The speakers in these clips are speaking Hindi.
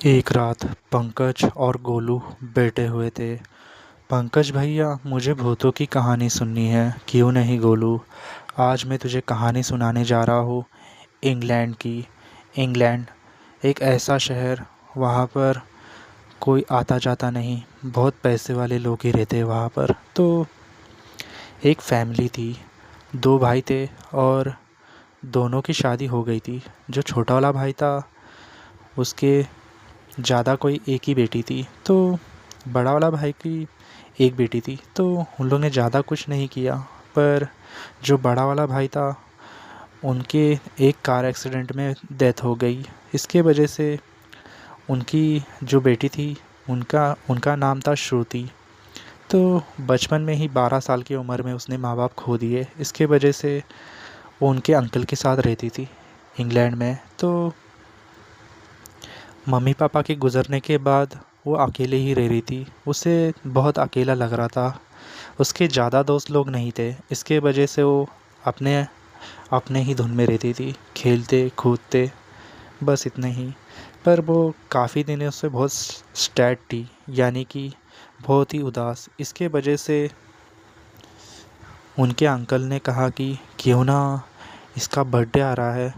एक रात पंकज और गोलू बैठे हुए थे। पंकज भैया, मुझे भूतों की कहानी सुननी है। क्यों नहीं गोलू, आज मैं तुझे कहानी सुनाने जा रहा हूँ इंग्लैंड की। इंग्लैंड एक ऐसा शहर, वहाँ पर कोई आता जाता नहीं, बहुत पैसे वाले लोग ही रहते हैं वहाँ पर। तो एक फैमिली थी, दो भाई थे और दोनों की शादी हो गई थी। जो छोटा वाला भाई था उसके ज़्यादा कोई एक ही बेटी थी, तो बड़ा वाला भाई की एक बेटी थी, तो उन लोगों ने ज़्यादा कुछ नहीं किया। पर जो बड़ा वाला भाई था उनके एक कार एक्सीडेंट में डेथ हो गई। इसके वजह से उनकी जो बेटी थी उनका उनका नाम था श्रुति। तो बचपन में ही 12 साल की उम्र में उसने माँ बाप खो दिए। इसके वजह से वो उनके अंकल के साथ रहती थी इंग्लैंड में। तो मम्मी पापा के गुज़रने के बाद वो अकेले ही रह रही थी। उसे बहुत अकेला लग रहा था। उसके ज़्यादा दोस्त लोग नहीं थे। इसके वजह से वो अपने अपने ही धुन में रहती थी, खेलते कूदते, बस इतना ही। पर वो काफ़ी दिनों से बहुत सैड थी, यानी कि बहुत ही उदास। इसके वजह से उनके अंकल ने कहा कि क्यों ना इसका बर्थडे आ रहा है,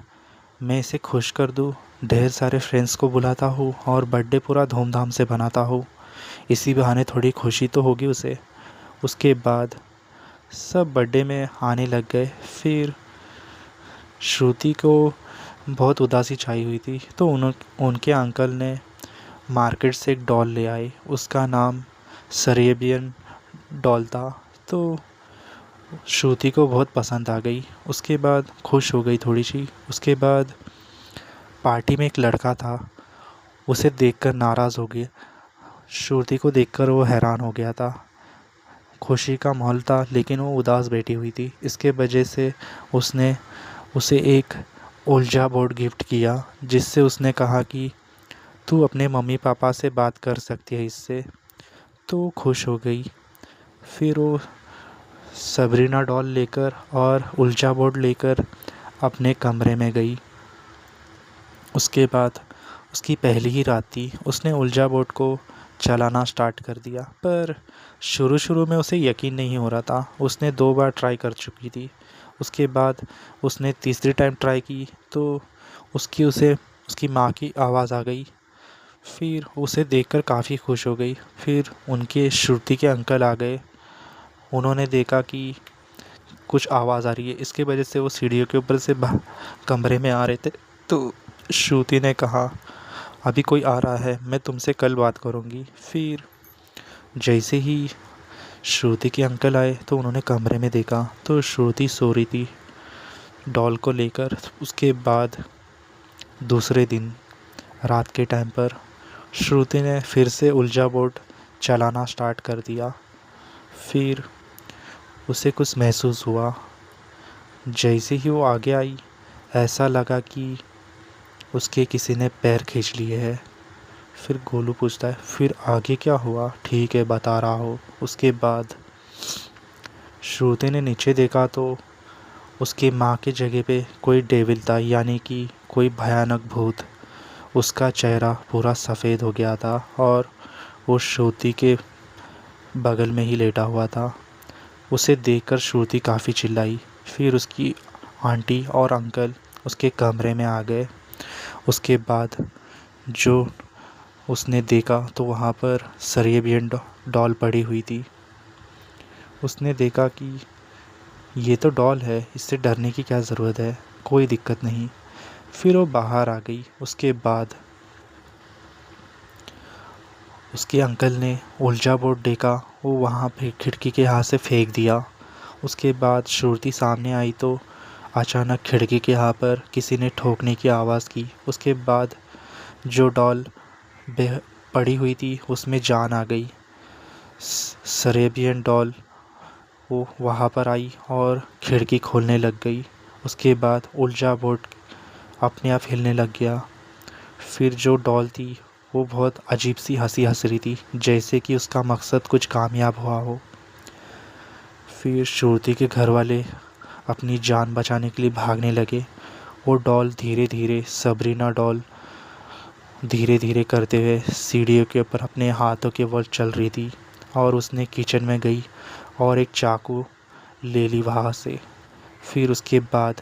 मैं इसे खुश कर दूँ। ढेर सारे फ्रेंड्स को बुलाता हूँ और बर्थडे पूरा धूमधाम से बनाता हूँ, इसी बहाने थोड़ी खुशी तो होगी उसे। उसके बाद सब बर्थडे में आने लग गए। फिर श्रुति को बहुत उदासी छाई हुई थी, तो उनके अंकल ने मार्केट से एक डॉल ले आए। उसका नाम सरेबियन डॉल था। तो श्रुति को बहुत पसंद आ गई। उसके बाद खुश हो गई थोड़ी सी। उसके बाद पार्टी में एक लड़का था, उसे देखकर नाराज़ हो गया। श्रुति को देखकर वो हैरान हो गया था। खुशी का माहौल था लेकिन वो उदास बैठी हुई थी। इसके वजह से उसने उसे एक उलझा बोर्ड गिफ्ट किया, जिससे उसने कहा कि तू अपने मम्मी पापा से बात कर सकती है इससे। तो वो खुश हो गई। फिर वो सबरीना डॉल लेकर और उलझा बोर्ड लेकर अपने कमरे में गई। उसके बाद उसकी पहली ही रात थी। उसने उलझा बोर्ड को चलाना स्टार्ट कर दिया, पर शुरू शुरू में उसे यकीन नहीं हो रहा था। उसने 2 बार ट्राई कर चुकी थी। उसके बाद उसने तीसरी टाइम ट्राई की तो उसकी माँ की आवाज़ आ गई। फिर उसे देखकर काफ़ी खुश हो गई। फिर उनके श्रुति के अंकल आ गए। उन्होंने देखा कि कुछ आवाज़ आ रही है। इसके वजह से वो सीढ़ियों के ऊपर से कमरे में आ रहे थे। तो श्रुति ने कहा, अभी कोई आ रहा है, मैं तुमसे कल बात करूँगी। फिर जैसे ही श्रुति के अंकल आए तो उन्होंने कमरे में देखा तो श्रुति सो रही थी डॉल को लेकर। उसके बाद दूसरे दिन रात के टाइम पर श्रुति ने फिर से उलझा बोर्ड चलाना स्टार्ट कर दिया। फिर उसे कुछ महसूस हुआ। जैसे ही वो आगे आई, ऐसा लगा कि उसके किसी ने पैर खींच लिए है। फिर गोलू पूछता है, फिर आगे क्या हुआ? ठीक है, बता रहा हो। उसके बाद श्रुति ने नीचे देखा तो उसकी माँ की जगह पे कोई डेविल था, यानी कि कोई भयानक भूत। उसका चेहरा पूरा सफ़ेद हो गया था और वो श्रुति के बगल में ही लेटा हुआ था। उसे देखकर श्रुति काफ़ी चिल्लाई। फिर उसकी आंटी और अंकल उसके कमरे में आ गए। उसके बाद जो उसने देखा तो वहाँ पर सरेबियन डॉल पड़ी हुई थी। उसने देखा कि ये तो डॉल है, इससे डरने की क्या ज़रूरत है, कोई दिक्कत नहीं। फिर वो बाहर आ गई। उसके बाद उसके अंकल ने उलझा बोर्ड देखा, वो वहाँ पे खिड़की के यहाँ से फेंक दिया। उसके बाद श्रुति सामने आई तो अचानक खिड़की के यहाँ पर किसी ने ठोकने की आवाज़ की। उसके बाद जो डॉल बह पड़ी हुई थी उसमें जान आ गई। सरेबियन डॉल वो वहाँ पर आई और खिड़की खोलने लग गई। उसके बाद उलझा बोर्ड अपने आप हिलने लग गया। फिर जो डॉल थी वो बहुत अजीब सी हंसी हंस रही थी, जैसे कि उसका मकसद कुछ कामयाब हुआ हो। फिर श्रुति के घर वाले अपनी जान बचाने के लिए भागने लगे। वो डॉल धीरे धीरे सबरीना डॉल धीरे धीरे करते हुए सीढ़ियों के ऊपर अपने हाथों के बल चल रही थी और उसने किचन में गई और एक चाकू ले ली वहाँ से। फिर उसके बाद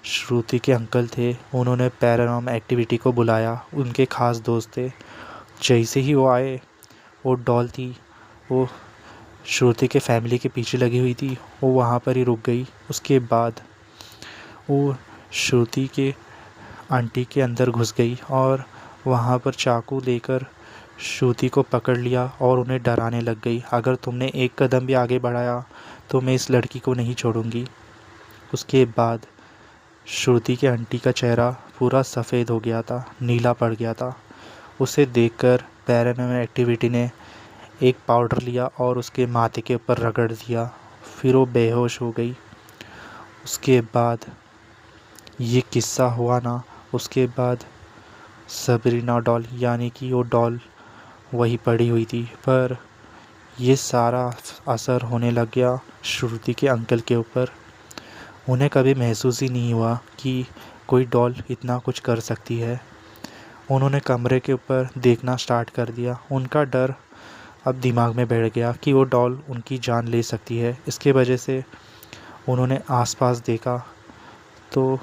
श्रुति के अंकल थे, उन्होंने पैरानॉर्मल एक्टिविटी को बुलाया, उनके ख़ास दोस्त थे। जैसे ही वो आए, वो डॉल थी, वो श्रुति के फैमिली के पीछे लगी हुई थी, वो वहाँ पर ही रुक गई। उसके बाद वो श्रुति के आंटी के अंदर घुस गई और वहाँ पर चाकू लेकर श्रुति को पकड़ लिया और उन्हें डराने लग गई, अगर तुमने एक कदम भी आगे बढ़ाया तो मैं इस लड़की को नहीं छोड़ूंगी। उसके बाद श्रुति के आंटी का चेहरा पूरा सफ़ेद हो गया था, नीला पड़ गया था। उसे देखकर पैरानॉर्मल एक्टिविटी ने एक पाउडर लिया और उसके माथे के ऊपर रगड़ दिया। फिर वो बेहोश हो गई। उसके बाद ये किस्सा हुआ ना, उसके बाद सबरीना डॉल यानी कि वो डॉल वही पड़ी हुई थी, पर ये सारा असर होने लग गया श्रुति के अंकल के ऊपर। उन्हें कभी महसूस ही नहीं हुआ कि कोई डॉल इतना कुछ कर सकती है। उन्होंने कमरे के ऊपर देखना स्टार्ट कर दिया। उनका डर अब दिमाग में बैठ गया कि वो डॉल उनकी जान ले सकती है। इसके वजह से उन्होंने आसपास देखा तो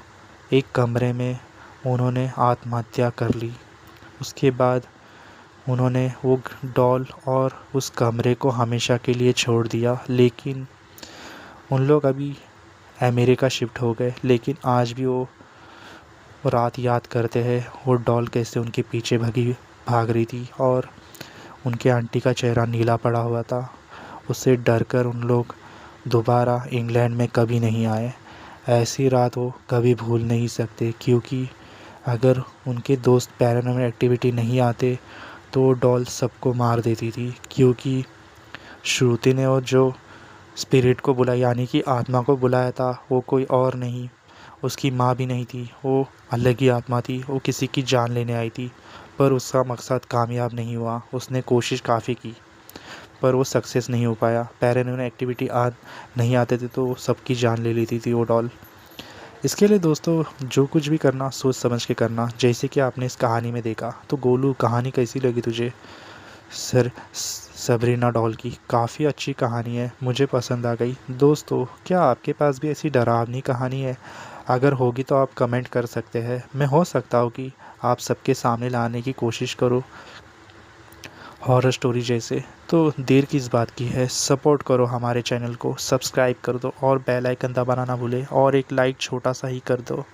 एक कमरे में उन्होंने आत्महत्या कर ली। उसके बाद उन्होंने वो डॉल और उस कमरे को हमेशा के लिए छोड़ दिया। लेकिन उन लोग अभी अमेरिका शिफ्ट हो गए, लेकिन आज भी वो रात याद करते हैं वो डॉल कैसे उनके पीछे भाग रही थी और उनके आंटी का चेहरा नीला पड़ा हुआ था। उससे डरकर उन लोग दोबारा इंग्लैंड में कभी नहीं आए। ऐसी रात वो कभी भूल नहीं सकते, क्योंकि अगर उनके दोस्त पैरानॉर्मल एक्टिविटी नहीं आते तो वो डॉल सबको मार देती थी। क्योंकि श्रुति ने वो जो स्पिरिट को बुलाया यानी कि आत्मा को बुलाया था, वो कोई और नहीं, उसकी माँ भी नहीं थी, वो अलग ही आत्मा थी। वो किसी की जान लेने आई थी, पर उसका मकसद कामयाब नहीं हुआ। उसने कोशिश काफ़ी की पर वो सक्सेस नहीं हो पाया। पैरानॉर्मल एक्टिविटी नहीं आते थे तो सबकी जान ले लेती थी वो डॉल। इसके लिए दोस्तों जो कुछ भी करना सोच समझ के करना, जैसे कि आपने इस कहानी में देखा। तो गोलू, कहानी कैसी लगी तुझे? सबरीना डॉल की काफ़ी अच्छी कहानी है, मुझे पसंद आ गई। दोस्तों, क्या आपके पास भी ऐसी डरावनी कहानी है? अगर होगी तो आप कमेंट कर सकते हैं। मैं हो सकता हूँ कि आप सबके सामने लाने की कोशिश करूँ हॉरर स्टोरी जैसे। तो देर किस बात की है, सपोर्ट करो हमारे चैनल को, सब्सक्राइब कर दो और बेल आइकन दबाना ना भूले, और एक लाइक छोटा सा ही कर दो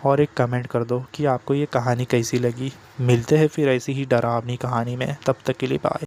और एक कमेंट कर दो कि आपको ये कहानी कैसी लगी। मिलते हैं फिर ऐसी ही डरावनी कहानी में, तब तक के लिए बाय।